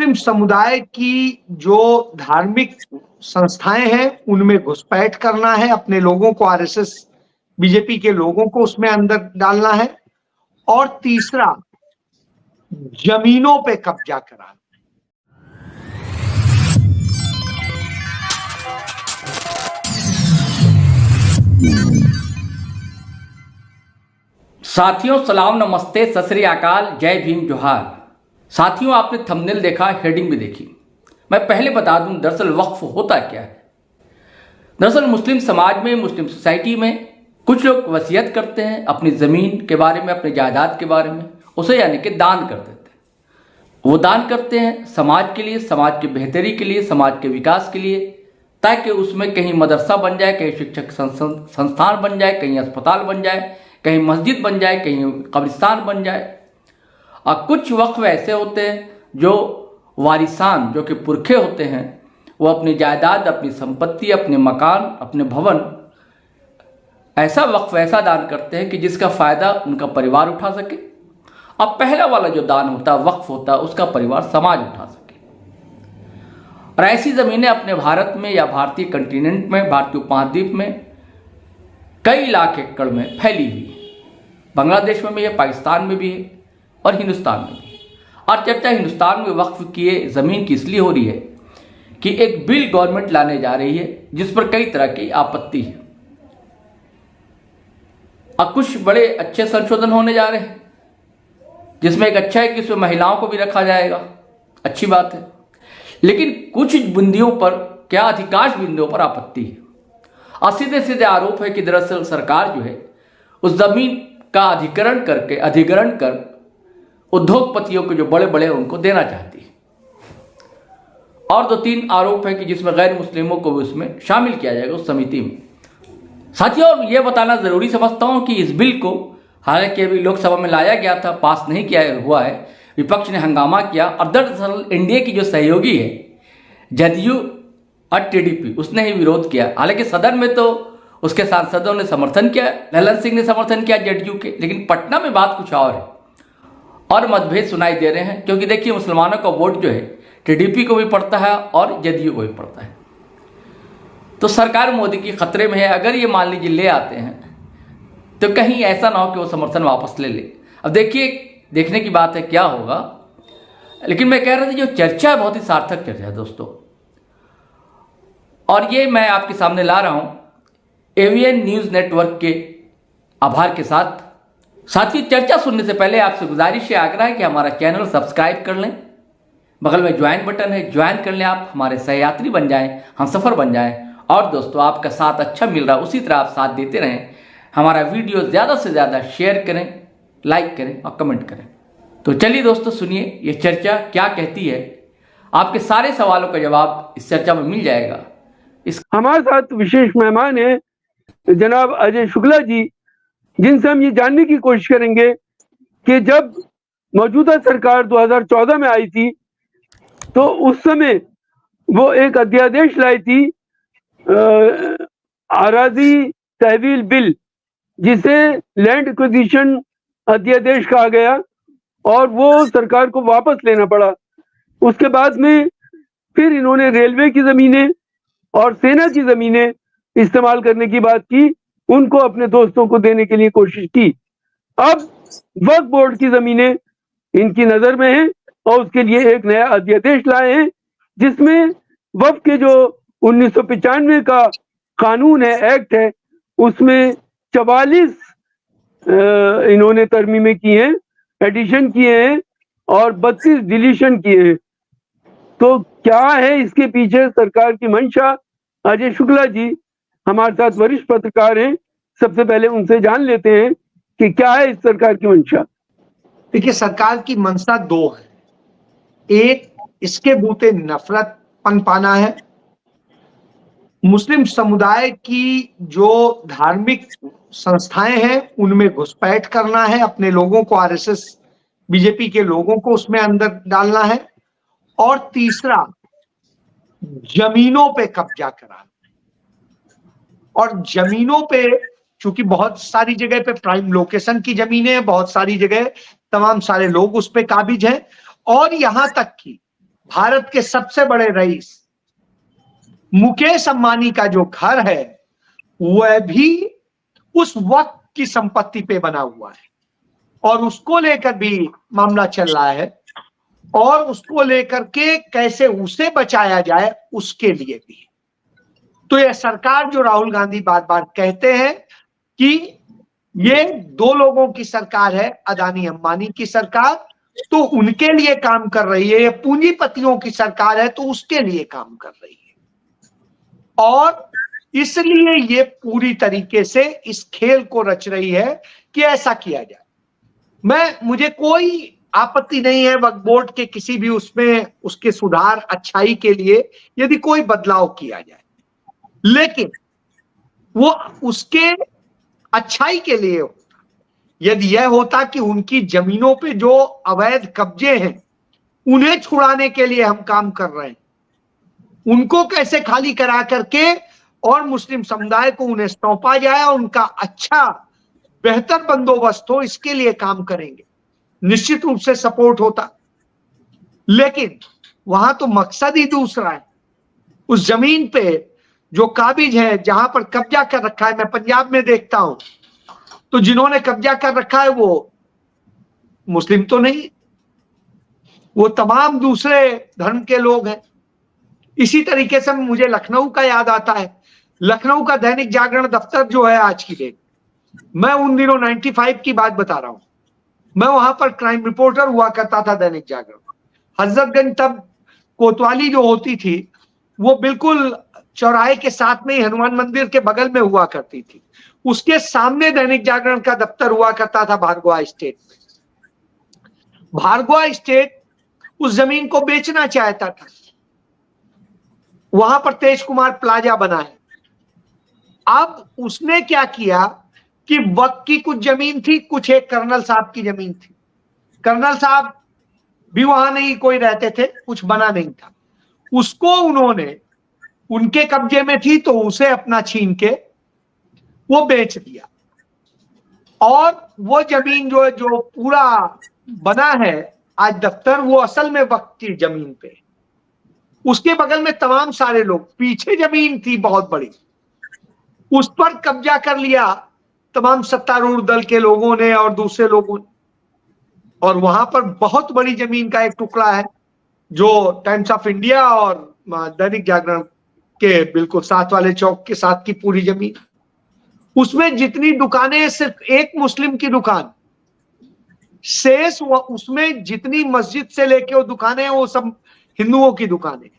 मुस्लिम समुदाय की जो धार्मिक संस्थाएं हैं उनमें घुसपैठ करना है, अपने लोगों को, आरएसएस बीजेपी के लोगों को उसमें अंदर डालना है, और तीसरा जमीनों पे कब्जा कराना। साथियों सलाम, नमस्ते, सत श्री अकाल, जय भीम, जोहार। साथियों, आपने थंबनेल देखा, हेडिंग भी देखी। मैं पहले बता दूं दरअसल वक्फ होता क्या है। दरअसल मुस्लिम समाज में, मुस्लिम सोसाइटी में कुछ लोग वसीयत करते हैं अपनी ज़मीन के बारे में, अपनी जायदाद के बारे में, उसे यानी कि दान कर देते हैं। वो दान करते हैं समाज के लिए, समाज की बेहतरी के लिए, समाज के विकास के लिए, ताकि उसमें कहीं मदरसा बन जाए, कहीं शिक्षक संस्थान बन जाए, कहीं अस्पताल बन जाए, कहीं मस्जिद बन जाए, कहीं कब्रिस्तान बन जाए। और कुछ वक्फ ऐसे होते हैं जो वारिसान, जो कि पुरखे होते हैं, वो अपनी जायदाद, अपनी संपत्ति, अपने मकान, अपने भवन, ऐसा वक्फ, ऐसा दान करते हैं कि जिसका फ़ायदा उनका परिवार उठा सके। अब पहला वाला जो दान होता है, वक्फ होता है, उसका परिवार, समाज उठा सके। और ऐसी ज़मीनें अपने भारत में या भारतीय कंटिनेंट में, भारतीय उपमहाद्वीप में कई लाख एकड़ में फैली हुई है। बांग्लादेश में भी है, पाकिस्तान में भी है और हिंदुस्तान में भी है। और चर्चा हिंदुस्तान में वक्फ किए ज़मीन की इसलिए हो रही है कि एक बिल गवर्नमेंट लाने जा रही है जिस पर कई तरह की आपत्ति है। और कुछ बड़े अच्छे संशोधन होने जा रहे हैं, जिसमें एक अच्छा है कि इसमें महिलाओं को भी रखा जाएगा, अच्छी बात है। लेकिन कुछ बिंदुओं पर, क्या अधिकांश बिंदुओं पर आपत्ति है। और सीधे सीधे आरोप है कि दरअसल सरकार जो है उस जमीन का अधिग्रहण कर उद्योगपतियों को जो बड़े बड़े उनको देना चाहती है। और 2-3 आरोप है कि जिसमें गैर मुस्लिमों को भी उसमें शामिल किया जाएगा उस समिति में। साथियों, ये बताना जरूरी समझता हूं कि इस बिल को हालांकि अभी लोकसभा में लाया गया था, पास नहीं किया हुआ है, विपक्ष ने हंगामा किया। और दरअसल एनडीए की जो सहयोगी है जदयू और टीडीपी, उसने ही विरोध किया। हालांकि सदन में तो उसके सांसदों ने समर्थन किया, ललन सिंह ने समर्थन किया जदयू के, लेकिन पटना में बात कुछ और है और मतभेद सुनाई दे रहे हैं। क्योंकि देखिए, मुसलमानों का वोट जो है टीडीपी को भी पड़ता है और जदयू को भी पड़ता है। तो सरकार मोदी की खतरे में है। अगर ये मान लीजिए ले आते हैं तो कहीं ऐसा ना हो कि वो समर्थन वापस ले ले। अब देखिए, देखने की बात है क्या होगा। लेकिन मैं कह रहा था, जो चर्चा है बहुत ही सार्थक चर्चा है दोस्तों, और ये मैं आपके सामने ला रहा हूं एवीएन न्यूज नेटवर्क के आभार के साथ। साथ ही चर्चा सुनने से पहले आपसे गुजारिश है, आग्रह है कि हमारा चैनल सब्सक्राइब कर लें। बगल में ज्वाइन बटन है, ज्वाइन कर लें। आप हमारे सहयात्री बन जाएं, हम सफ़र बन जाएं। और दोस्तों, आपका साथ अच्छा मिल रहा है, उसी तरह आप साथ देते रहें। हमारा वीडियो ज़्यादा से ज़्यादा शेयर करें, लाइक करें और कमेंट करें। तो चलिए दोस्तों, सुनिए ये चर्चा क्या कहती है। आपके सारे सवालों का जवाब इस चर्चा में मिल जाएगा। हमारे साथ विशेष मेहमान है जनाब अजय शुक्ला जी, जिनसे हम ये जानने की कोशिश करेंगे कि जब मौजूदा सरकार 2014 में आई थी तो उस समय वो एक अध्यादेश लाई थी, आराजी तहवील बिल, जिसे लैंड एक्विजिशन अध्यादेश कहा गया, और वो सरकार को वापस लेना पड़ा। उसके बाद में फिर इन्होंने रेलवे की जमीनें और सेना की जमीनें इस्तेमाल करने की बात की, उनको अपने दोस्तों को देने के लिए कोशिश की। अब वक्फ बोर्ड की जमीनें इनकी नजर में हैं और उसके लिए एक नया अध्यादेश लाए हैं, जिसमें वक्फ के जो 1995 का कानून है, एक्ट है, उसमें 44 इन्होंने तरमीमें की हैं, एडिशन किए हैं और 32 डिलीशन किए हैं। तो क्या है इसके पीछे सरकार की मंशा? अजय शुक्ला जी हमारे साथ वरिष्ठ पत्रकार हैं, सबसे पहले उनसे जान लेते हैं कि क्या है इस सरकार की मंशा। देखिए, सरकार की मंशा 2 है। एक, इसके बूते नफरत पनपाना है। मुस्लिम समुदाय की जो धार्मिक संस्थाएं हैं उनमें घुसपैठ करना है, अपने लोगों को, आरएसएस बीजेपी के लोगों को उसमें अंदर डालना है। और तीसरा, जमीनों पे कब्जा कराना। और जमीनों पे, चूंकि बहुत सारी जगह पे प्राइम लोकेशन की जमीनें हैं, बहुत सारी जगह तमाम सारे लोग उस पे काबिज हैं, और यहां तक कि भारत के सबसे बड़े रईस मुकेश अंबानी का जो घर है वह भी उस वक्त की संपत्ति पे बना हुआ है और उसको लेकर भी मामला चल रहा है और उसको लेकर के कैसे उसे बचाया जाए उसके लिए भी। तो यह सरकार जो राहुल गांधी बार बार कहते हैं कि ये दो लोगों की सरकार है, अदानी अंबानी की सरकार तो उनके लिए काम कर रही है, ये पूंजीपतियों की सरकार है तो उसके लिए काम कर रही है और इसलिए ये पूरी तरीके से इस खेल को रच रही है कि ऐसा किया जाए। मुझे कोई आपत्ति नहीं है वक्फ बोर्ड के किसी भी उसमें उसके सुधार अच्छाई के लिए यदि कोई बदलाव किया जाए, लेकिन वो उसके अच्छाई के लिए होता। यदि यह होता कि उनकी जमीनों पे जो अवैध कब्जे हैं उन्हें छुड़ाने के लिए हम काम कर रहे हैं, उनको कैसे खाली करा करके और मुस्लिम समुदाय को उन्हें सौंपा जाए और उनका अच्छा बेहतर बंदोबस्त हो, इसके लिए काम करेंगे, निश्चित रूप से सपोर्ट होता। लेकिन वहां तो मकसद ही दूसरा है। उस जमीन पे जो काबिज है, जहां पर कब्जा कर रखा है, मैं पंजाब में देखता हूं तो जिन्होंने कब्जा कर रखा है वो मुस्लिम तो नहीं, वो तमाम दूसरे धर्म के लोग हैं। इसी तरीके से मुझे लखनऊ का याद आता है, लखनऊ का दैनिक जागरण दफ्तर जो है आज की डेट, मैं उन दिनों 95 की बात बता रहा हूं, मैं वहां पर क्राइम रिपोर्टर हुआ करता था दैनिक जागरण। हजरतगंज तब कोतवाली जो होती थी वो बिल्कुल चौराहे के साथ में ही हनुमान मंदिर के बगल में हुआ करती थी, उसके सामने दैनिक जागरण का दफ्तर हुआ करता था भार्गवा स्टेट में। भार्गवा स्टेट उस जमीन को बेचना चाहता था, वहां पर तेज कुमार प्लाजा बना है। अब उसने क्या किया कि वक्त की कुछ जमीन थी, कुछ एक कर्नल साहब की जमीन थी, कर्नल साहब भी वहां नहीं कोई रहते थे, कुछ बना नहीं था, उसको उन्होंने उनके कब्जे में थी तो उसे अपना छीन के वो बेच दिया और वो जमीन जो पूरा बना है आज दफ्तर, वो असल में वक्त की जमीन पे, उसके बगल में तमाम सारे लोग, पीछे जमीन थी बहुत बड़ी, उस पर कब्जा कर लिया तमाम सत्तारूढ़ दल के लोगों ने और दूसरे लोगों ने। और वहां पर बहुत बड़ी जमीन का एक टुकड़ा है जो टाइम्स ऑफ इंडिया और दैनिक जागरण के बिल्कुल साथ वाले चौक के साथ की पूरी जमीन, उसमें जितनी दुकानें, सिर्फ एक मुस्लिम की दुकान शेष, उसमें जितनी मस्जिद से लेके वो दुकानें वो सब हिंदुओं की दुकानें।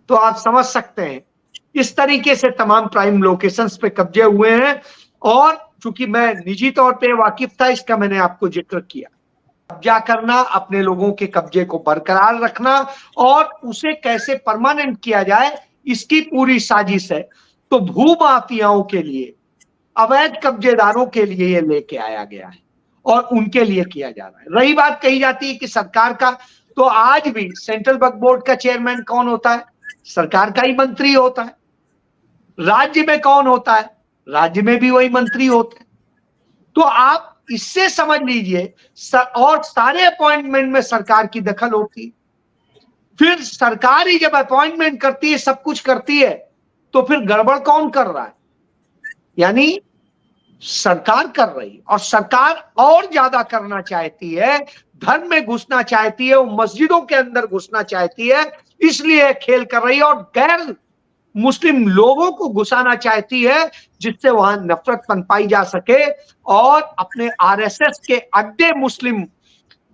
तो आप समझ सकते हैं इस तरीके से तमाम प्राइम लोकेशंस पे कब्जे हुए हैं और चूंकि मैं निजी तौर पे वाकिफ था, इसका मैंने आपको जिक्र किया। कब्जा करना, अपने लोगों के कब्जे को बरकरार रखना और उसे कैसे परमानेंट किया जाए, इसकी पूरी साजिश है। तो भूमाफियाओं के लिए, अवैध कब्जेदारों के लिए ये लेके आया गया है और उनके लिए किया जा रहा है। रही बात कही जाती है कि सरकार का, तो आज भी सेंट्रल वक्फ बोर्ड का चेयरमैन कौन होता है? सरकार का ही मंत्री होता है। राज्य में कौन होता है? राज्य में भी वही मंत्री होते हैं। तो आप इससे समझ लीजिए, और सारे अपॉइंटमेंट में सरकार की दखल होती है। फिर सरकार ही जब अपॉइंटमेंट करती है, सब कुछ करती है, तो फिर गड़बड़ कौन कर रहा है? यानी सरकार कर रही, और सरकार और ज्यादा करना चाहती है, धर्म में घुसना चाहती है, वो मस्जिदों के अंदर घुसना चाहती है, इसलिए खेल कर रही है और गैर मुस्लिम लोगों को घुसाना चाहती है, जिससे वहां नफरत पनपाई जा सके और अपने आरएसएस के अड्डे मुस्लिम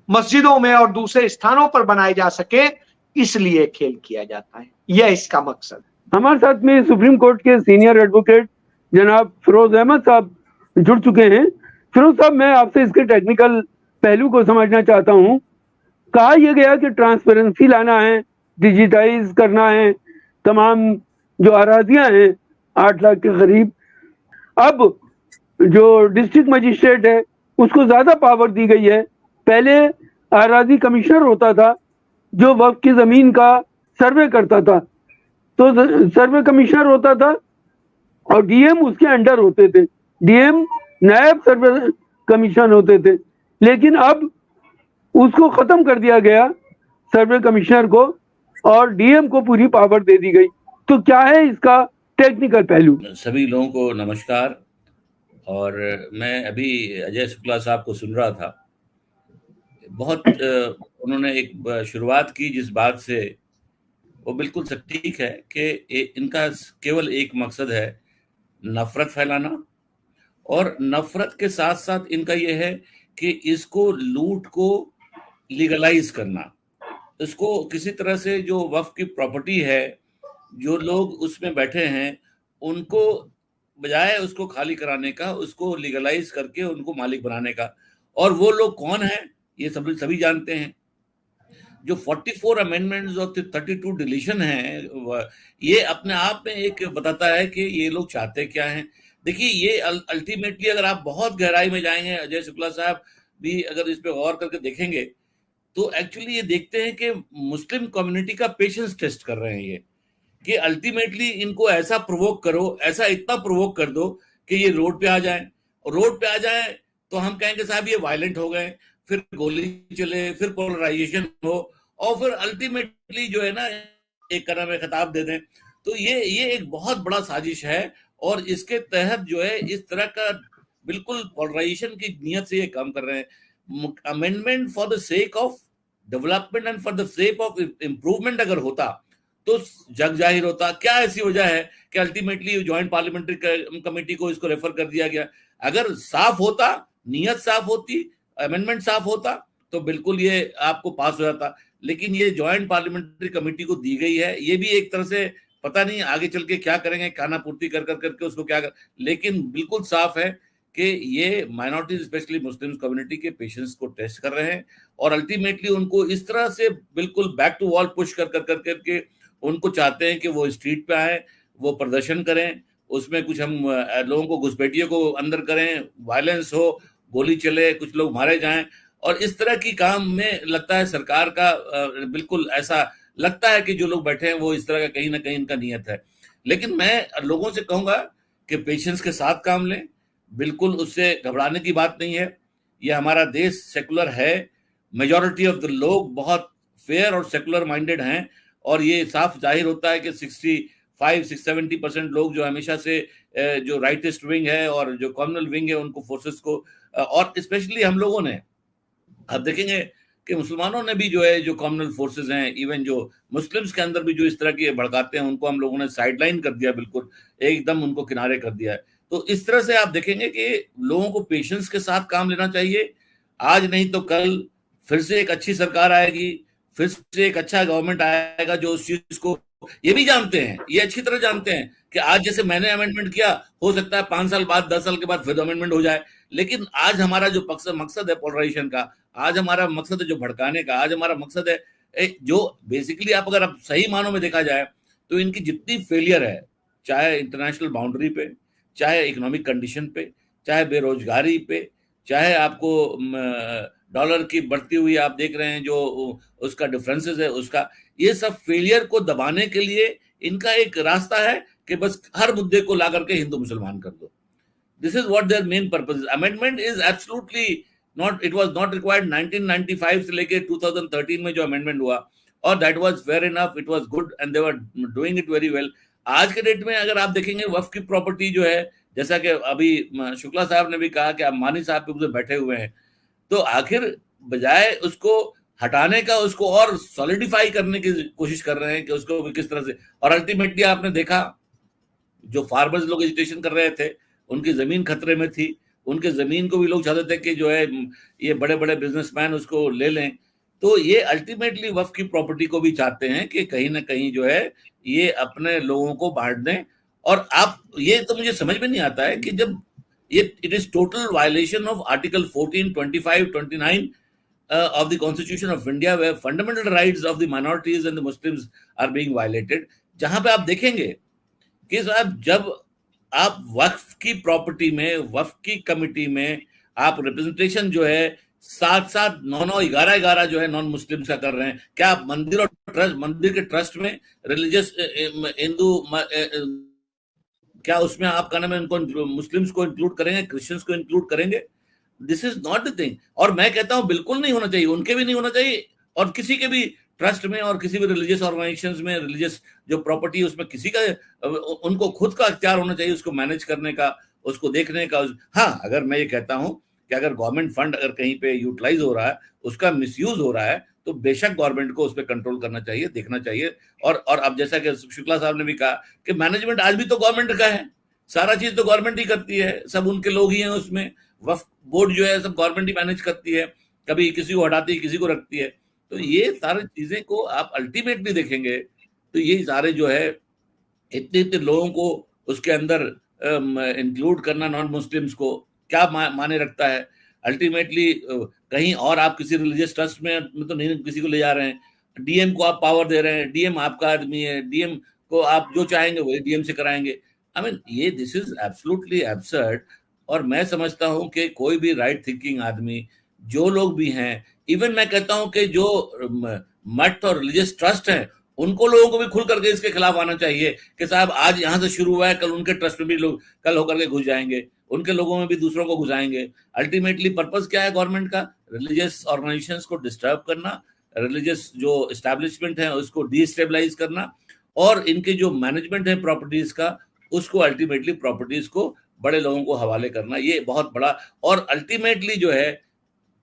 मस्जिदों में और दूसरे स्थानों पर बनाए जा सके, इसलिए खेल किया जाता है। यह इसका मकसद है। हमारे साथ में सुप्रीम कोर्ट के सीनियर एडवोकेट जनाब फिरोज अहमद साहब जुड़ चुके हैं। फिरोज साहब, मैं आपसे इसके टेक्निकल पहलू को समझना चाहता हूं। कहा यह गया कि ट्रांसपेरेंसी लाना है, डिजिटाइज करना है तमाम जो अराजियां हैं 8 लाख के करीब। अब जो डिस्ट्रिक्ट मजिस्ट्रेट है उसको ज्यादा पावर दी गई है। पहले अराजी कमिश्नर होता था जो वक्फ की जमीन का सर्वे करता था, तो सर्वे कमिश्नर होता था और डीएम उसके अंडर होते थे। डीएम नायब सर्वे कमिश्नर होते थे, लेकिन अब उसको खत्म कर दिया गया सर्वे कमिश्नर को और डीएम को पूरी पावर दे दी गई। तो क्या है इसका टेक्निकल पहलू? सभी लोगों को नमस्कार। और मैं अभी अजय शुक्ला साहब को सुन रहा था, बहुत उन्होंने एक शुरुआत की जिस बात से, वो बिल्कुल सटीक है कि इनका केवल एक मकसद है, नफरत फैलाना। और नफरत के साथ साथ इनका यह है कि इसको लूट को लीगलाइज करना, इसको किसी तरह से जो वक्फ की प्रॉपर्टी है, जो लोग उसमें बैठे हैं, उनको बजाय उसको खाली कराने का, उसको लीगलाइज करके उनको मालिक बनाने का। और वो लोग कौन है ये सभी जानते हैं। जो 44 अमेंडमेंट्स और 32 डिलीशन है, ये अपने आप में एक बताता है कि ये लोग चाहते क्या हैं। देखिए, ये अल्टीमेटली अगर आप बहुत गहराई में जाएंगे, अजय शुक्ला साहब भी अगर इस पे गौर करके देखेंगे, तो एक्चुअली ये देखते हैं कि मुस्लिम कम्युनिटी का पेशेंस टेस्ट कर रहे हैं ये, कि अल्टीमेटली इनको ऐसा प्रोवोक करो, ऐसा इतना प्रोवोक कर दो कि ये रोड पे आ जाए। और रोड पे आ जाए तो हम कहेंगे साहब ये वायलेंट हो गए, फिर गोली चले, फिर पोलराइजेशन हो, और फिर अल्टीमेटली जो है ना एक कदम में खिताब दे दें। तो ये एक बहुत बड़ा साजिश है, और इसके तहत जो है इस तरह का बिल्कुल पोलराइजेशन की नीयत से ये काम कर रहे हैं। Amendment for the sake of development and for the sake of improvement अगर होता तो जग जाहिर होता। क्या ऐसी वजह है कि अल्टीमेटली ज्वाइंट पार्लियामेंट्री कमेटी को इसको रेफर कर दिया गया? अगर साफ होता, नीयत साफ होती, अमेंडमेंट साफ होता, तो बिल्कुल ये आपको पास हो जाता। लेकिन ये ज्वाइंट पार्लियामेंट्री कमेटी को दी गई है, ये भी एक तरह से पता नहीं आगे चल के क्या करेंगे, खाना पूर्ति कर करके उसको क्या कर, लेकिन बिल्कुल साफ है कि ये माइनॉरिटीज स्पेशली मुस्लिम कम्युनिटी के पेशेंस को टेस्ट कर रहे हैं, और अल्टीमेटली उनको इस तरह से बिल्कुल बैक टू वॉल पुश कर करके उनको चाहते हैं कि वो स्ट्रीट पे आए, वो प्रदर्शन करें, उसमें कुछ हम लोगों को घुसपैठियों को अंदर करें, वायलेंस हो, गोली चले, कुछ लोग मारे जाएं। और इस तरह की काम में लगता है सरकार का बिल्कुल ऐसा लगता है कि जो लोग बैठे हैं वो इस तरह का कहीं ना कहीं इनका नियत है। लेकिन मैं लोगों से कहूंगा कि पेशेंस के साथ काम लें, बिल्कुल उससे घबराने की बात नहीं है। ये हमारा देश सेकुलर है, मेजॉरिटी ऑफ द लोग बहुत फेयर और सेकुलर माइंडेड हैं, और ये साफ जाहिर होता है कि 65-70% लोग जो हमेशा से जो राइटिस्ट विंग है और जो कम्युनल विंग है उनको फोर्सेस को, और स्पेशली हम लोगों ने, आप देखेंगे कि मुसलमानों ने भी जो है जो कम्युनल फोर्सेस हैं, इवन जो मुस्लिम्स के अंदर भी जो इस तरह की भड़काते हैं, उनको हम लोगों ने साइडलाइन कर दिया, बिल्कुल एकदम उनको किनारे कर दिया है। तो इस तरह से आप देखेंगे कि लोगों को पेशेंस के साथ काम लेना चाहिए। आज नहीं तो कल फिर से एक अच्छी सरकार आएगी, फिर से एक अच्छा गवर्नमेंट आएगा जो उस चीज को, ये भी जानते हैं, ये अच्छी तरह जानते हैं कि आज जैसे मैंने अमेंडमेंट किया, हो सकता है 5 साल बाद, 10 साल के बाद फिर अमेंडमेंट हो जाए। लेकिन आज हमारा जो मकसद है पोलराइजेशन का, आज हमारा मकसद है जो भड़काने का, आज हमारा मकसद है जो बेसिकली आप अगर आप सही मानों में देखा जाए तो इनकी जितनी फेलियर है, चाहे इंटरनेशनल बाउंड्री पे, चाहे इकोनॉमिक कंडीशन पे, चाहे बेरोजगारी पे, चाहे आपको डॉलर की बढ़ती हुई आप देख रहे हैं जो उसका डिफरेंसेस है उसका, ये सब फेलियर को दबाने के लिए इनका एक रास्ता है कि बस हर मुद्दे को ला करके हिंदू मुसलमान कर दो। This is what their main purpose. Amendment is absolutely not, it was not required. 1995 से लेके 2013 में जो अमेंडमेंट हुआ, और that was fair enough, it was good and they were doing it very well. आज के डेट में अगर आप देखेंगे वक्फ की प्रॉपर्टी जो है, जैसा कि अभी शुक्ला साहब ने भी कहा कि अम्बानी साहब के उधर बैठे हुए हैं, तो आखिर बजाय उसको हटाने का, उसको और सॉलिडिफाई करने की कोशिश कर रहे हैं कि उसको किस तरह से। और अल्टीमेटली आपने देखा जो फार्मर्स लोग एजिटेशन कर रहे थे, उनकी जमीन खतरे में थी, उनके जमीन को भी लोग चाहते थे कि जो है ये बड़े बड़े बिजनेसमैन उसको ले लें। तो ये अल्टीमेटली वक्फ की प्रॉपर्टी को भी चाहते हैं कि कहीं ना कहीं जो है ये अपने लोगों को बांट दें। और आप, ये तो मुझे समझ में नहीं आता है कि जब ये, it is total violation of article 14, 25, 29 of the Constitution of India, where fundamental rights of the minorities and the Muslims are being violated, जहां पे आप देखेंगे कि साहब जब आप वक्फ की प्रॉपर्टी में, वक्फ की कमिटी में आप रिप्रेजेंटेशन जो है 7-7, 9-9, 11-11 जो है नॉन मुस्लिम्स का कर रहे हैं, क्या आप मंदिर और ट्रस्ट, मंदिर के ट्रस्ट में रिलीजियस हिंदू, क्या उसमें आप कहना में उनको मुस्लिम्स को इंक्लूड करेंगे, क्रिश्चियंस को इंक्लूड करेंगे? This is not the thing. और मैं कहता हूं बिल्कुल नहीं होना चाहिए, उनके भी नहीं होना चाहिए और किसी के भी ट्रस्ट में और किसी भी रिलीजियस ऑर्गेनाइजेशंस में रिलीजियस जो प्रॉपर्टी है उसमें किसी का उनको खुद का अख्तियार होना चाहिए उसको मैनेज करने का, उसको देखने का। हाँ, अगर मैं ये कहता हूं कि अगर गवर्नमेंट फंड अगर कहीं पे यूटिलाइज हो रहा है, उसका मिसयूज हो रहा है, तो बेशक गवर्नमेंट को उस पर कंट्रोल करना चाहिए, देखना चाहिए। और अब जैसा कि शुक्ला साहब ने भी कहा कि मैनेजमेंट आज भी तो गवर्नमेंट का है, सारा चीज तो गवर्नमेंट ही करती है, सब उनके लोग ही हैं उसमें। वक्फ बोर्ड जो है सब गवर्नमेंट ही मैनेज करती है, कभी किसी को हटाती है किसी को रखती है। तो ये सारी चीजें को आप अल्टीमेटली देखेंगे तो ये सारे जो है इतने इतने लोगों को उसके अंदर इंक्लूड करना, नॉन मुस्लिम्स को क्या माने रखता है अल्टीमेटली। कहीं और आप किसी रिलीजियस ट्रस्ट में तो नहीं किसी को ले जा रहे हैं, डीएम को आप पावर दे रहे हैं, डीएम आपका आदमी है, डीएम को आप जो चाहेंगे वही डीएम से कराएंगे। आई मीन ये दिस इज एब्सोल्युटली एब्सर्ड। और मैं समझता हूं कि कोई भी राइट थिंकिंग आदमी, जो लोग भी हैं, इवन मैं कहता हूं कि जो मठ और रिलीजियस ट्रस्ट हैं, उनको लोगों को भी खुल करके इसके खिलाफ आना चाहिए कि साहब आज यहां से शुरू हुआ है, कल उनके ट्रस्ट में भी लोग कल होकर के घुस जाएंगे, उनके लोगों में भी दूसरों को घुसाएंगे। अल्टीमेटली पर्पस क्या है गवर्नमेंट का? रिलीजियस ऑर्गेनाइजेशंस को डिस्टर्ब करना, रिलीजियस जो एस्टैब्लिशमेंट है उसको डिस्टेबलाइज करना, और इनके जो मैनेजमेंट है प्रॉपर्टीज का, उसको अल्टीमेटली प्रॉपर्टीज को बड़े लोगों को हवाले करना, ये बहुत बड़ा। और अल्टीमेटली जो है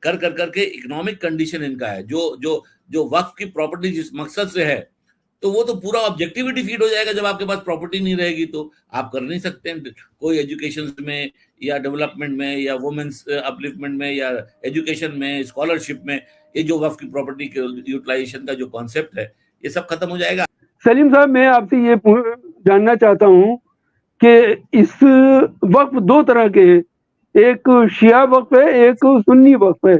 कर करके इकोनॉमिक कंडीशन इनका है, जो वक्फ की प्रॉपर्टी जिस मकसद से है, तो वो तो पूरा ऑब्जेक्टिव डिफीट हो जाएगा। जब आपके पास प्रॉपर्टी नहीं रहेगी तो आप कर नहीं सकते हैं कोई एजुकेशन में या डेवलपमेंट में या वुमेन्स अपलिफ्टमेंट में या एजुकेशन में, स्कॉलरशिप में, ये जो वक्फ की प्रॉपर्टी के यूटिलाइजेशन का जो कॉन्सेप्ट है, ये सब खत्म हो जाएगा। सलीम साहब, मैं आपसे ये जानना चाहता हूँ कि इस वक्फ दो तरह के हैं, एक शिया वक्फ है, एक सुन्नी वक्फ है।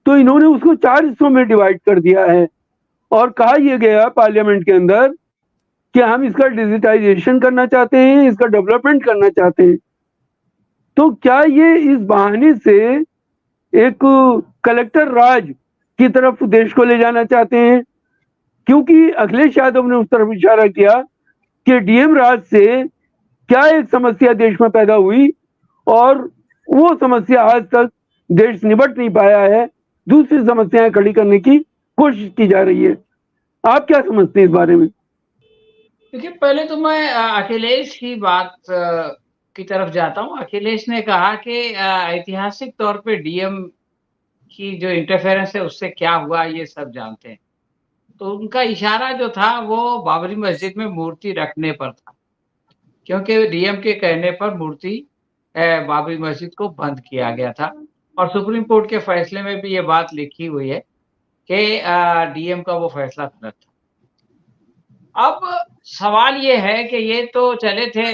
तो इन्होंने उसको 4 हिस्सों में डिवाइड कर दिया है और कहा यह गया पार्लियामेंट के अंदर कि हम इसका डिजिटाइजेशन करना चाहते हैं, इसका डेवलपमेंट करना चाहते हैं। तो क्या ये इस बहाने से एक कलेक्टर राज की तरफ देश को ले जाना चाहते हैं? क्योंकि अखिलेश यादव ने उस तरफ इशारा किया कि डीएम राज से क्या एक समस्या देश में पैदा हुई और वो समस्या आज तक देश निपट नहीं पाया है, दूसरी समस्याएं खड़ी करने की कोशिश की जा रही है। आप क्या समझते हैं इस बारे में? देखिए, पहले तो मैं अखिलेश की बात की तरफ जाता हूं। अखिलेश ने कहा कि ऐतिहासिक तौर पे डीएम की जो इंटरफेरेंस है उससे क्या हुआ ये सब जानते हैं। तो उनका इशारा जो था वो बाबरी मस्जिद में मूर्ति रखने पर था, क्योंकि डीएम के कहने पर मूर्ति बाबरी मस्जिद को बंद किया गया था और सुप्रीम कोर्ट के फैसले में भी ये बात लिखी हुई है कि डीएम का वो फैसला गलत था। अब सवाल ये है कि ये तो चले थे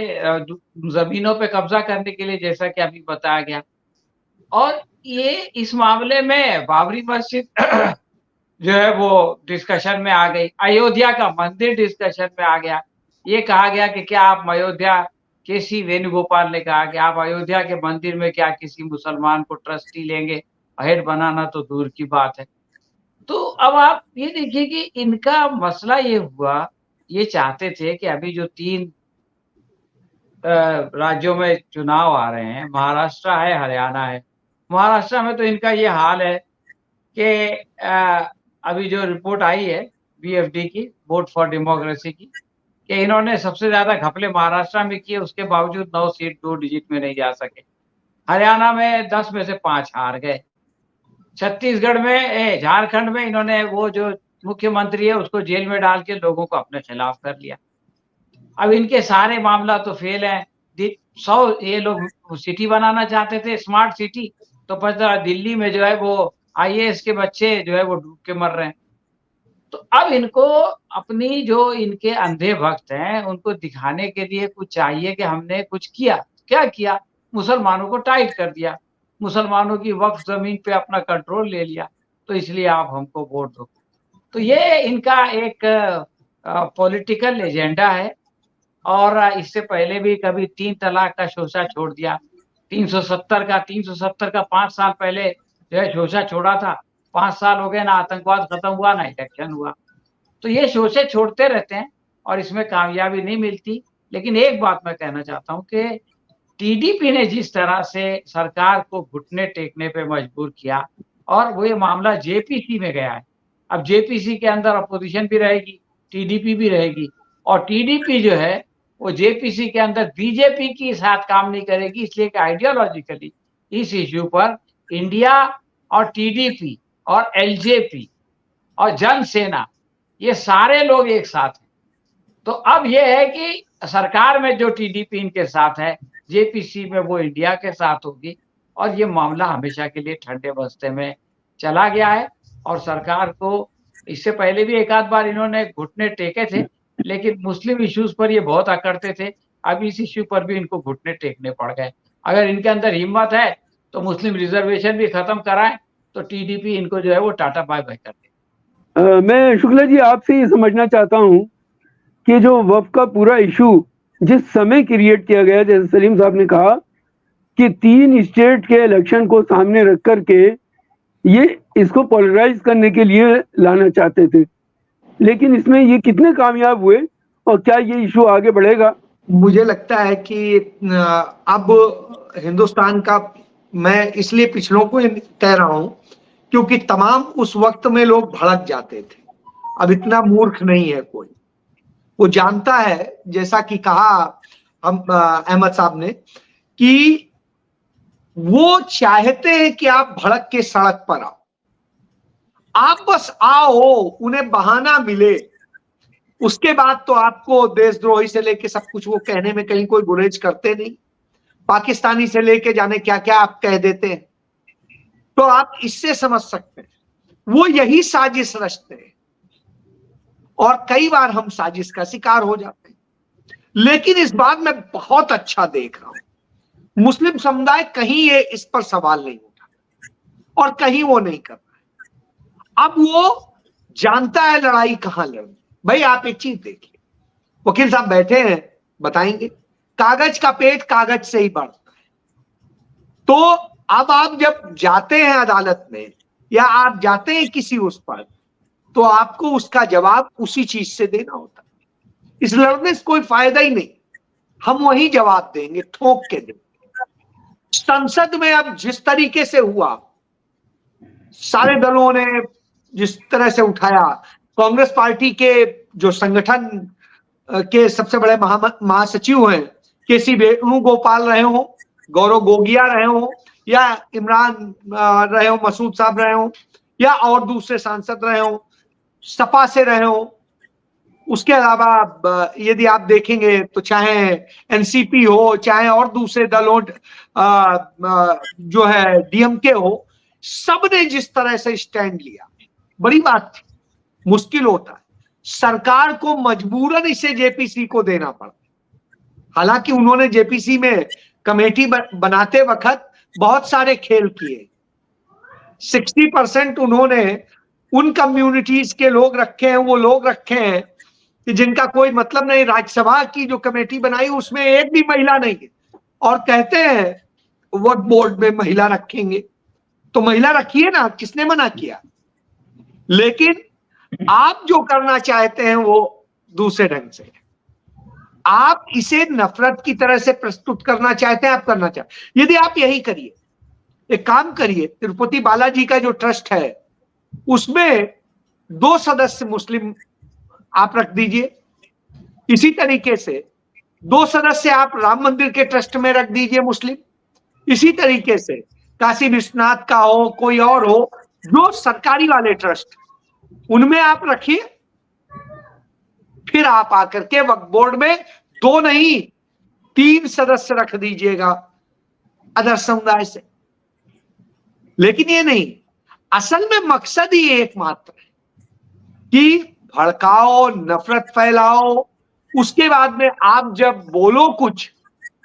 जमीनों पे कब्जा करने के लिए, जैसा कि अभी बताया गया, और ये इस मामले में बाबरी मस्जिद जो है वो डिस्कशन में आ गई, अयोध्या का मंदिर डिस्कशन में आ गया। ये कहा गया कि क्या आप अयोध्या, केसी वेणुगोपाल ने कहा कि आप अयोध्या के मंदिर में क्या किसी मुसलमान को ट्रस्टी लेंगे? हेड बनाना तो दूर की बात है। तो अब आप ये देखिए कि इनका मसला ये हुआ, ये चाहते थे कि अभी जो 3 राज्यों में चुनाव आ रहे हैं, महाराष्ट्र है, हरियाणा है। महाराष्ट्र में तो इनका ये हाल है कि अभी जो रिपोर्ट आई है बीएफडी की, वोट फॉर डेमोक्रेसी की, कि इन्होंने सबसे ज्यादा घपले महाराष्ट्र में किए, उसके बावजूद 9 सीट 2 डिजिट में नहीं जा सके। हरियाणा में 10 में से 5 हार गए। छत्तीसगढ़ में, झारखंड में इन्होंने वो जो मुख्यमंत्री है उसको जेल में डाल के लोगों को अपने खिलाफ कर लिया। अब इनके सारे मामला तो फेल है। 100 ये लोग सिटी बनाना चाहते थे, स्मार्ट सिटी, तो पता दिल्ली में जो है वो आईएएस के बच्चे जो है वो डूब के मर रहे हैं। तो अब इनको अपनी जो इनके अंधे भक्त हैं उनको दिखाने के लिए कुछ चाहिए कि हमने कुछ किया। क्या किया? मुसलमानों को टाइट कर दिया, मुसलमानों की वक्फ जमीन पे अपना कंट्रोल ले लिया, तो इसलिए आप हमको वोट दो। तो ये इनका एक पॉलिटिकल एजेंडा है। और इससे पहले भी कभी 3 तलाक का शोषा छोड़ दिया, 370 का 5 साल पहले जो है शोषा छोड़ा था। 5 साल हो गए ना आतंकवाद खत्म हुआ ना इलेक्शन हुआ। तो ये शोषे छोड़ते रहते हैं और इसमें कामयाबी नहीं मिलती। लेकिन एक बात मैं कहना चाहता हूँ कि टीडीपी ने जिस तरह से सरकार को घुटने टेकने पे मजबूर किया और वो ये मामला जेपीसी में गया है, अब जेपीसी के अंदर अपोजिशन भी रहेगी, टीडीपी भी रहेगी, और टीडीपी जो है वो जेपीसी के अंदर बीजेपी के साथ काम नहीं करेगी, इसलिए कि आइडियोलॉजिकली इस इश्यू पर इंडिया और टीडीपी और एलजेपी और जनसेना ये सारे लोग एक साथ हैं। तो अब ये है कि सरकार में जो टीडीपी इनके साथ है, जेपीसी में वो इंडिया के साथ होगी, और ये मामला हमेशा के लिए ठंडे बस्ते में चला गया है। और सरकार को इससे पहले भी एक आध बार इन्होंने घुटने टेके थे, लेकिन मुस्लिम इश्यूज पर ये बहुत अकड़ते थे। अब इस इश्यू पर भी इनको घुटने टेकने पड़ गए। अगर इनके अंदर हिम्मत है तो मुस्लिम रिजर्वेशन भी खत्म कराएं, तो टीडीपी इनको जो है वो टाटा बाय बाय कर दे। मैं शुक्ला जी आपसे ये समझना चाहता हूँ कि जो वक्फ का पूरा इशू जिस समय क्रिएट किया गया, जैसे सलीम साहब ने कहा कि 3 स्टेट के इलेक्शन को सामने रख करके ये इसको पोलराइज करने के लिए लाना चाहते थे, लेकिन इसमें ये कितने कामयाब हुए और क्या ये इशू आगे बढ़ेगा? मुझे लगता है कि अब हिंदुस्तान का, मैं इसलिए पिछलों को कह रहा हूं क्योंकि तमाम उस वक्त में लोग भड़क जाते थे। अब इतना मूर्ख नहीं है कोई, वो जानता है, जैसा कि कहा हम अहमद साहब ने, कि वो चाहते हैं कि आप भड़क के सड़क पर आओ, आप बस आओ, उन्हें बहाना मिले, उसके बाद तो आपको देशद्रोही से लेके सब कुछ वो कहने में कहीं कोई गुरेज करते नहीं, पाकिस्तानी से लेके जाने क्या क्या आप कह देते हैं। तो आप इससे समझ सकते हैं वो यही साजिश रचते हैं, और कई बार हम साजिश का शिकार हो जाते हैं। लेकिन इस बात में बहुत अच्छा देख रहा हूं, मुस्लिम समुदाय कहीं ये इस पर सवाल नहीं उठा और कहीं वो नहीं कर रहा है। अब वो जानता है लड़ाई कहां लड़नी। भाई आप एक चीज देखिए, वकील साहब बैठे हैं, बताएंगे, कागज का पेट कागज से ही बढ़ता है। तो अब आप जब जाते हैं अदालत में या आप जाते हैं किसी उस पर, तो आपको उसका जवाब उसी चीज से देना होता है। इस लड़ने से कोई फायदा ही नहीं, हम वही जवाब देंगे, ठोक के देंगे। संसद में अब जिस तरीके से हुआ, सारे दलों ने जिस तरह से उठाया, कांग्रेस पार्टी के जो संगठन के सबसे बड़े महासचिव हैं, केसी वेणुगोपाल रहे हो, गौरव गोगिया रहे हो, या इमरान रहे हो, मसूद साहब रहे हो, या और दूसरे सांसद रहे हो, सपा से रहे हो, उसके अलावा यदि आप देखेंगे तो चाहे एनसीपी हो, चाहे और दूसरे दल हो, जो है डीएमके हो, सबने जिस तरह से स्टैंड लिया, बड़ी बात थी। मुश्किल होता है, सरकार को मजबूरन इसे जेपीसी को देना पड़ा। हालांकि उन्होंने जेपीसी में कमेटी बनाते वक्त बहुत सारे खेल किए। 60% उन्होंने उन कम्युनिटीज के लोग रखे हैं, वो लोग रखे हैं कि जिनका कोई मतलब नहीं। राज्यसभा की जो कमेटी बनाई उसमें एक भी महिला नहीं है, और कहते हैं वक्फ बोर्ड में महिला रखेंगे, तो महिला रखिए ना, किसने मना किया। लेकिन आप जो करना चाहते हैं वो दूसरे ढंग से, आप इसे नफरत की तरह से प्रस्तुत करना चाहते हैं, आप करना चाहते। यदि आप यही करिए, एक काम करिए, तिरुपति बालाजी का जो ट्रस्ट है उसमें 2 सदस्य मुस्लिम आप रख दीजिए। इसी तरीके से 2 सदस्य आप राम मंदिर के ट्रस्ट में रख दीजिए मुस्लिम। इसी तरीके से काशी विश्वनाथ का हो, कोई और हो, जो सरकारी वाले ट्रस्ट उनमें आप रखिए। फिर आप आकर के वक्फ बोर्ड में 2 नहीं 3 सदस्य रख दीजिएगा अदर समुदाय से। लेकिन ये नहीं, असल में मकसद ही एकमात्र है कि भड़काओ, नफरत फैलाओ, उसके बाद में आप जब बोलो कुछ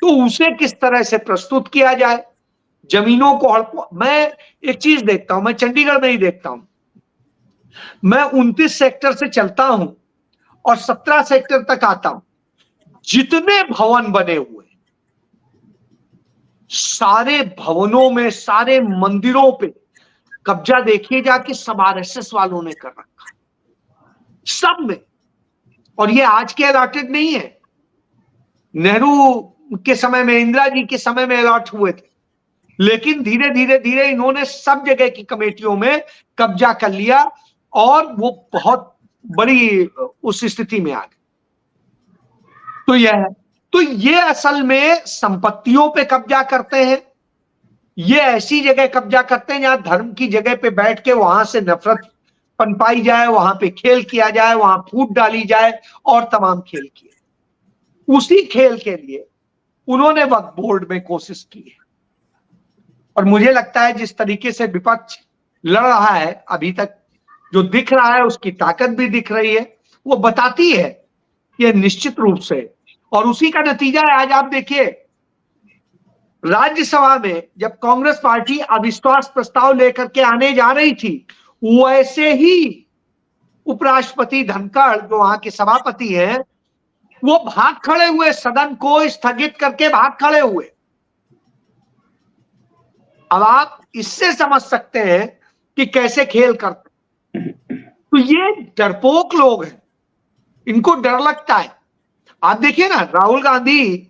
तो उसे किस तरह से प्रस्तुत किया जाए, जमीनों को हड़पो। मैं एक चीज देखता हूं, मैं चंडीगढ़ में ही देखता हूं, मैं 29 सेक्टर से चलता हूं और 17 सेक्टर तक आता हूं, जितने भवन बने हुए, सारे भवनों में, सारे मंदिरों पे कब्जा देखिए जाके, सब आरएसएस वालों ने कर रखा, सब में। और ये आज के अलॉटेड नहीं है, नेहरू के समय में, इंदिरा जी के समय में अलॉट हुए थे, लेकिन धीरे धीरे धीरे इन्होंने सब जगह की कमेटियों में कब्जा कर लिया और वो बहुत बड़ी उस स्थिति में आ गए। तो यह है, तो ये असल में संपत्तियों पे कब्जा करते हैं, ये ऐसी जगह कब्जा करते हैं जहां धर्म की जगह पे बैठ के वहां से नफरत पनपाई जाए, वहां पे खेल किया जाए, वहां फूट डाली जाए और तमाम खेल किए। उसी खेल के लिए उन्होंने वक्फ बोर्ड में कोशिश की है। और मुझे लगता है जिस तरीके से विपक्ष लड़ रहा है अभी तक, जो दिख रहा है उसकी ताकत भी दिख रही है, वो बताती है कि निश्चित रूप से, और उसी का नतीजा है आज आप देखिए राज्यसभा में जब कांग्रेस पार्टी अविश्वास प्रस्ताव लेकर के आने जा रही थी, वैसे ही उपराष्ट्रपति धनखड़ जो वहां के सभापति हैं, वो भाग खड़े हुए, सदन को स्थगित करके भाग खड़े हुए। अब आप इससे समझ सकते हैं कि कैसे खेल करते हैं। तो ये डरपोक लोग हैं, इनको डर लगता है। आप देखिए ना, राहुल गांधी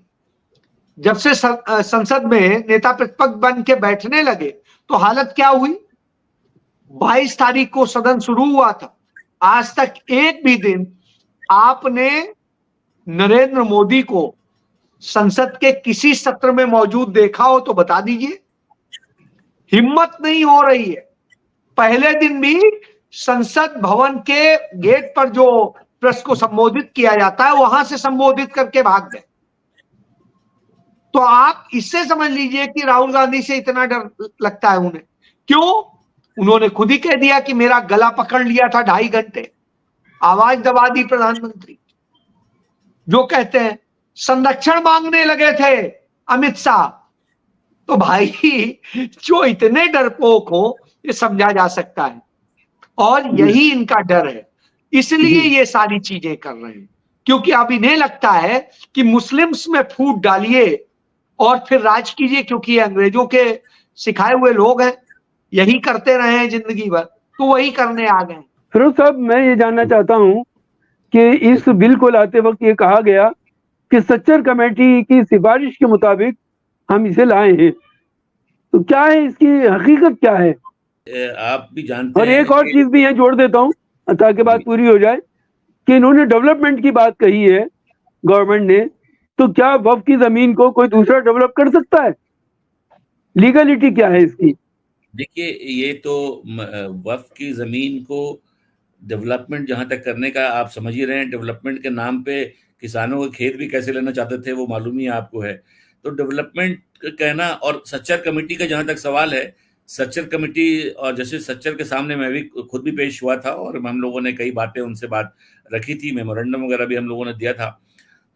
जब से संसद में नेता प्रतिपक्ष बन के बैठने लगे तो हालत क्या हुई। 22 तारीख को सदन शुरू हुआ था, आज तक एक भी दिन आपने नरेंद्र मोदी को संसद के किसी सत्र में मौजूद देखा हो तो बता दीजिए। हिम्मत नहीं हो रही है। पहले दिन भी संसद भवन के गेट पर जो प्रेस को संबोधित किया जाता है वहां से संबोधित करके भाग गए। तो आप इससे समझ लीजिए कि राहुल गांधी से इतना डर लगता है उन्हें। क्यों? उन्होंने खुद ही कह दिया कि मेरा गला पकड़ लिया था 2.5 घंटे, आवाज दबा दी प्रधानमंत्री। जो कहते हैं संरक्षण मांगने लगे थे अमित शाह। तो भाई जो इतने डरपोक हो ये समझा जा सकता है, और यही इनका डर है, इसलिए ये सारी चीजें कर रहे हैं। क्योंकि अब इन्हें लगता है कि मुस्लिम्स में फूट डालिए और फिर राज कीजिए, क्योंकि ये अंग्रेजों के सिखाए हुए लोग हैं, यही करते रहे हैं जिंदगी भर, तो वही करने आ गए। फिरोज साहब, मैं ये जानना चाहता हूँ कि इस बिल को लाते वक्त ये कहा गया कि सच्चर कमेटी की सिफारिश के मुताबिक हम इसे लाए हैं, तो क्या है इसकी हकीकत क्या है? आप भी जानते और हैं एक और चीज भी है, जोड़ देता हूँ ताकि बात पूरी हो जाए, कि इन्होंने डेवलपमेंट की बात कही है गवर्नमेंट ने, तो क्या वक्फ की जमीन को कोई दूसरा डेवलप कर सकता है? लीगलिटी क्या है इसकी? देखिए, ये तो वक्फ की जमीन को डेवलपमेंट जहां तक करने का आप समझ ही रहे हैं, डेवलपमेंट के नाम पे किसानों के खेत भी कैसे लेना चाहते थे वो मालूम ही आपको है। तो डेवलपमेंट कहना, और सच्चर कमेटी का जहां तक सवाल है, सच्चर कमेटी, और जैसे सच्चर के सामने मैं भी खुद भी पेश हुआ था और हम लोगों ने कई बातें उनसे बात रखी थी, मेमोरेंडम वगैरह भी हम लोगों ने दिया था।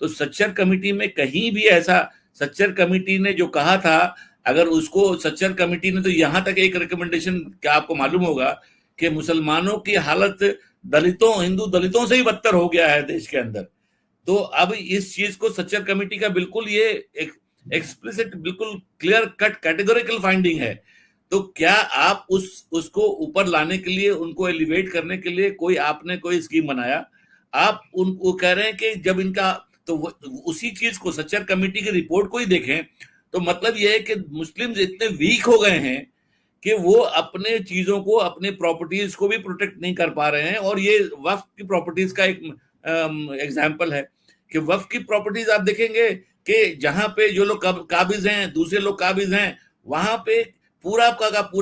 तो सच्चर कमेटी में कहीं भी ऐसा, सच्चर कमेटी ने जो कहा था, अगर उसको सच्चर कमेटी ने तो यहां तक एक रिकमेंडेशन, क्या आपको मालूम होगा कि मुसलमानों की हालत दलितों, हिंदू दलितों से ही बदतर हो गया है देश के अंदर। तो अब इस चीज को सच्चर कमेटी का बिल्कुल ये एक एक्सप्लिसिट, बिल्कुल क्लियर कट कैटेगोरिकल फाइंडिंग है। तो क्या आप उसको ऊपर लाने के लिए, उनको एलिवेट करने के लिए आपने कोई स्कीम बनाया? आप उनको कह रहे हैं कि जब इनका, तो उसी चीज को सच्चर कमेटी की रिपोर्ट को ही देखें तो मतलब यह है कि मुस्लिम्स इतने वीक हो गए हैं कि वो अपने चीजों को, अपने प्रॉपर्टीज को भी प्रोटेक्ट नहीं कर पा रहे हैं। और ये वक्फ की प्रॉपर्टीज का एक एग्जाम्पल है कि वक्फ की प्रॉपर्टीज आप देखेंगे कि जहां पे जो लोग काबिज हैं, दूसरे लोग काबिज हैं, वहां पे पूरा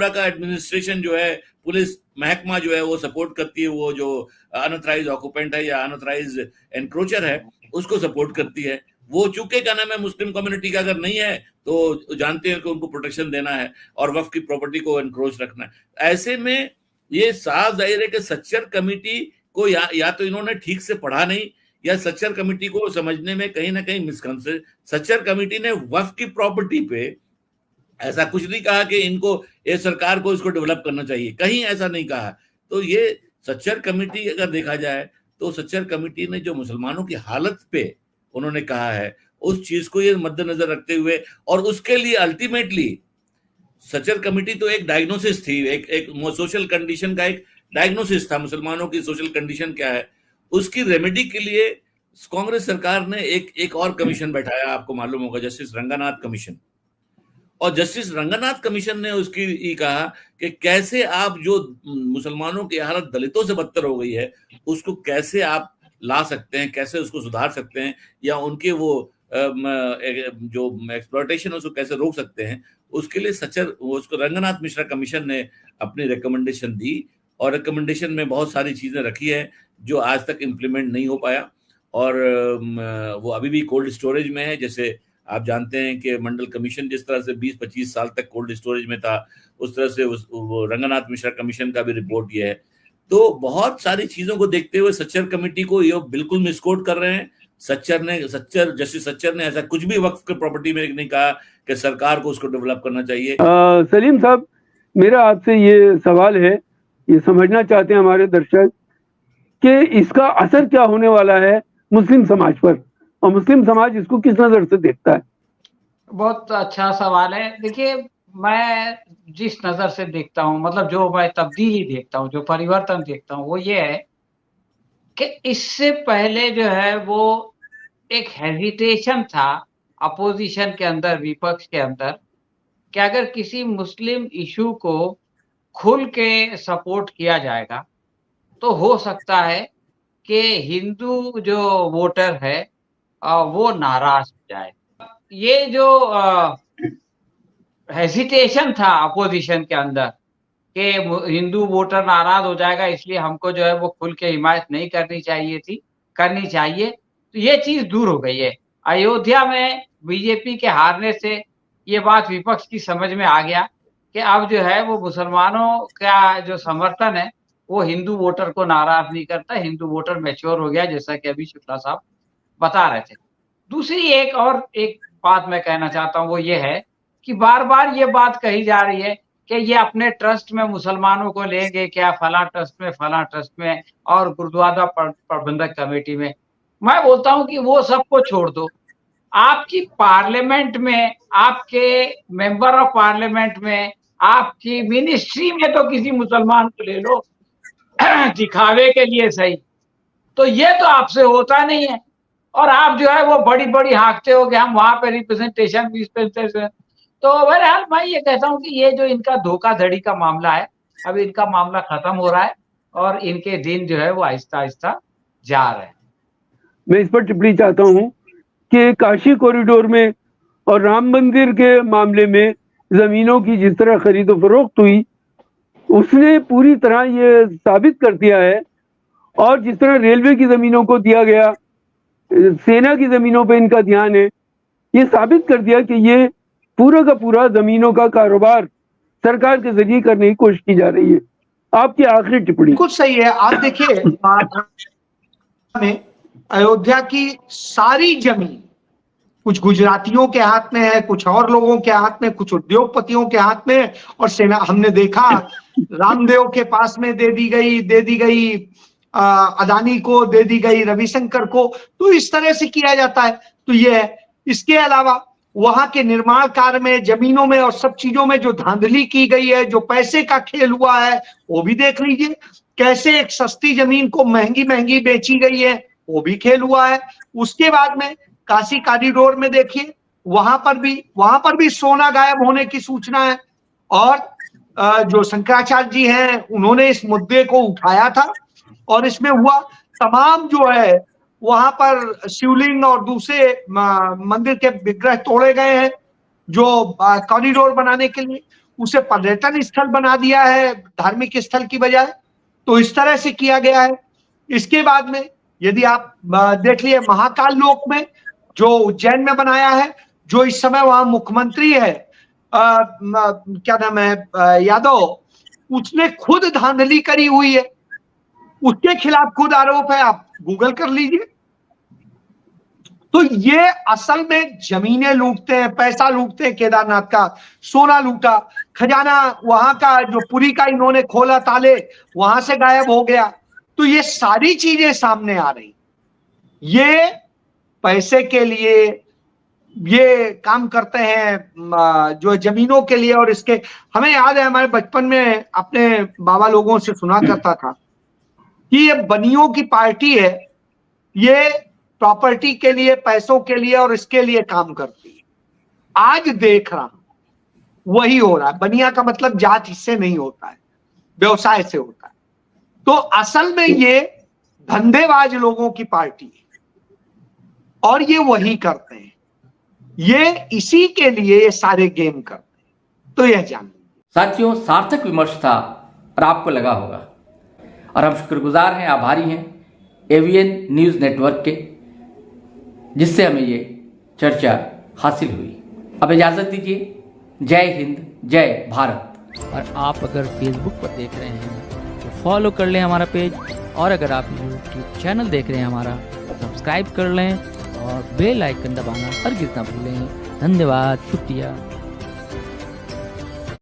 का एडमिनिस्ट्रेशन जो है, पुलिस महकमा जो है वो सपोर्ट करती है, वो जो अनऑथराइज्ड ऑक्यूपेंट है या अनऑथराइज्ड एनक्रोचर है उसको सपोर्ट करती है। वो चूंकि क्या नाम है, मुस्लिम कम्युनिटी का अगर नहीं है तो जानते हैं कि उनको प्रोटेक्शन देना है और वक्फ की प्रॉपर्टी को एनक्रोच रखना है। ऐसे में ये साफ जाहिर है कि सच्चर कमेटी को या तो इन्होंने ठीक से पढ़ा नहीं, या सच्चर कमेटी को समझने में कहीं ना कहीं मिसकंसेप्शन। सच्चर कमेटी ने वक्फ की प्रॉपर्टी पे ऐसा कुछ नहीं कहा कि इनको, ये सरकार को इसको डेवलप करना चाहिए, कहीं ऐसा नहीं कहा। तो ये सच्चर कमेटी अगर देखा जाए तो सच्चर कमेटी ने जो मुसलमानों की हालत पे उन्होंने कहा है, उस चीज को ये मद्देनजर रखते हुए, और उसके लिए अल्टीमेटली सच्चर कमेटी तो एक डायग्नोसिस थी, एक सोशल कंडीशन का एक डायग्नोसिस था, मुसलमानों की सोशल कंडीशन क्या है, उसकी रेमेडी के लिए कांग्रेस सरकार ने एक और कमीशन बैठाया, आपको मालूम होगा, जस्टिस रंगानाथ कमीशन। और जस्टिस रंगनाथ कमीशन ने उसकी ये कहा कि कैसे आप जो मुसलमानों की हालत दलितों से बदतर हो गई है उसको कैसे आप ला सकते हैं, कैसे उसको सुधार सकते हैं, या उनके वो जो एक्सप्लॉयटेशन है उसको कैसे रोक सकते हैं, उसके लिए उसको रंगनाथ मिश्रा कमीशन ने अपनी रिकमेंडेशन दी। और रिकमेंडेशन में बहुत सारी चीजें रखी है जो आज तक इम्प्लीमेंट नहीं हो पाया, और वो अभी भी कोल्ड स्टोरेज में है। जैसे आप जानते हैं कि मंडल कमीशन जिस तरह से 20-25 साल तक कोल्ड स्टोरेज में था, उस तरह से वो रंगनाथ मिश्रा कमीशन का भी रिपोर्ट ये है। तो बहुत सारी चीजों को देखते हुए सच्चर कमेटी को ये बिल्कुल मिसकोट कर रहे हैं। जस्टिस सच्चर ने ऐसा कुछ भी वक्फ के प्रॉपर्टी में नहीं कहा कि सरकार को उसको डेवलप करना चाहिए। सलीम साहब, मेरा आपसे ये सवाल है, ये समझना चाहते हैं हमारे दर्शक कि इसका असर क्या होने वाला है मुस्लिम समाज पर, और मुस्लिम समाज इसको किस नजर से देखता है? बहुत अच्छा सवाल है। देखिए, मैं जिस नजर से देखता हूँ, मतलब जो मैं तब्दीली देखता हूँ, जो परिवर्तन देखता हूँ, वो ये है कि इससे पहले जो है वो एक हेजिटेशन था अपोजिशन के अंदर, विपक्ष के अंदर, कि अगर किसी मुस्लिम इशू को खुल के सपोर्ट किया जाएगा तो हो सकता है कि हिंदू जो वोटर है वो नाराज हो जाए। ये जो हेजिटेशन था अपोजिशन के अंदर कि हिंदू वोटर नाराज हो जाएगा, इसलिए हमको जो है वो खुल के हिमायत नहीं करनी चाहिए, तो ये चीज दूर हो गई है। अयोध्या में बीजेपी के हारने से ये बात विपक्ष की समझ में आ गया कि अब जो है वो मुसलमानों का जो समर्थन है वो हिंदू वोटर को नाराज नहीं करता, हिंदू वोटर मैच्योर हो गया, जैसा कि अभी शुक्ला साहब बता रहे थे। दूसरी एक बात मैं कहना चाहता हूँ, वो ये है कि बार बार ये बात कही जा रही है कि ये अपने ट्रस्ट में मुसलमानों को लेंगे क्या, फला ट्रस्ट में और गुरुद्वारा प्रबंधक कमेटी में। मैं बोलता हूं कि वो सबको छोड़ दो। आपकी पार्लियामेंट में, आपके मेंबर ऑफ पार्लियामेंट में, आपकी मिनिस्ट्री में तो किसी मुसलमान को ले लो दिखावे के लिए सही, तो ये तो आपसे होता नहीं है। और आप जो है वो बड़ी बड़ी हाँकते हो कि हम वहां पे रिप्रेजेंटेशन। तो बहरहाल मैं ये कहता हूँ कि ये जो इनका धोखाधड़ी का मामला है, अब इनका मामला खत्म हो रहा है और इनके दिन जो है वो आहिस्ता आहिस्ता जा रहे हैं। मैं इस पर टिप्पणी चाहता हूँ कि काशी कॉरिडोर में और राम मंदिर के मामले में जमीनों की जिस तरह खरीदो फरोख्त हुई, उसने पूरी तरह ये साबित कर दिया है, और जिस तरह रेलवे की जमीनों को दिया गया, सेना की जमीनों पे इनका ध्यान है, ये साबित कर दिया कि ये पूरा का पूरा जमीनों का कारोबार सरकार के जरिए करने की कोशिश की जा रही है। आपकी आखिरी टिप्पणी। कुछ सही है। आप देखिए, में अयोध्या की सारी जमीन कुछ गुजरातियों के हाथ में है, कुछ और लोगों के हाथ में, कुछ उद्योगपतियों के हाथ में, और सेना, हमने देखा रामदेव के पास में दे दी गई अदानी को, दे दी गई रविशंकर को। तो इस तरह से किया जाता है। तो ये है। इसके अलावा वहां के निर्माण कार्य में, जमीनों में और सब चीजों में जो धांधली की गई है, जो पैसे का खेल हुआ है, वो भी देख लीजिए। कैसे एक सस्ती जमीन को महंगी महंगी बेची गई है, वो भी खेल हुआ है। उसके बाद में काशी कॉरिडोर में देखिए, वहां पर भी सोना गायब होने की सूचना है। और जो शंकराचार्य जी हैं, उन्होंने इस मुद्दे को उठाया था, और इसमें हुआ तमाम जो है वहां पर शिवलिंग और दूसरे मंदिर के विग्रह तोड़े गए हैं, जो कॉरिडोर बनाने के लिए उसे पर्यटन स्थल बना दिया है, धार्मिक स्थल की बजाय। तो इस तरह से किया गया है। इसके बाद में यदि आप देख लिए, महाकाल लोक में जो उज्जैन में बनाया है, जो इस समय वहां मुख्यमंत्री है, क्या नाम है, यादव, उसने खुद धांधली करी हुई है, उसके खिलाफ खुद आरोप है, आप गूगल कर लीजिए। तो ये असल में जमीनें लूटते हैं, पैसा लूटते हैं। केदारनाथ का सोना लूटा, खजाना वहां का जो पुरी का इन्होंने खोला ताले, वहां से गायब हो गया। तो ये सारी चीजें सामने आ रही। ये पैसे के लिए ये काम करते हैं, जो जमीनों के लिए। और इसके हमें याद है, हमारे बचपन में अपने बाबा लोगों से सुना करता था कि ये बनियों की पार्टी है, ये प्रॉपर्टी के लिए, पैसों के लिए और इसके लिए काम करती है। आज देख रहा हूं वही हो रहा है। बनिया का मतलब जात इससे नहीं होता है, व्यवसाय से होता है। तो असल में ये धंधेबाज लोगों की पार्टी है और ये वही करते हैं, ये इसी के लिए ये सारे गेम करते हैं। तो यह जान लीजिए। साथियों, सार्थक विमर्श था और आपको लगा होगा, और हम शुक्रगुजार हैं, आभारी हैं एवीएन न्यूज़ नेटवर्क के, जिससे हमें ये चर्चा हासिल हुई। अब इजाज़त दीजिए। जय हिंद, जय भारत। और आप अगर फेसबुक पर देख रहे हैं तो फॉलो कर लें हमारा पेज, और अगर आप यूट्यूब चैनल देख रहे हैं हमारा, सब्सक्राइब कर लें और बेल आइकन दबाना हरगिज़ ना भूलें। धन्यवाद, शुक्रिया।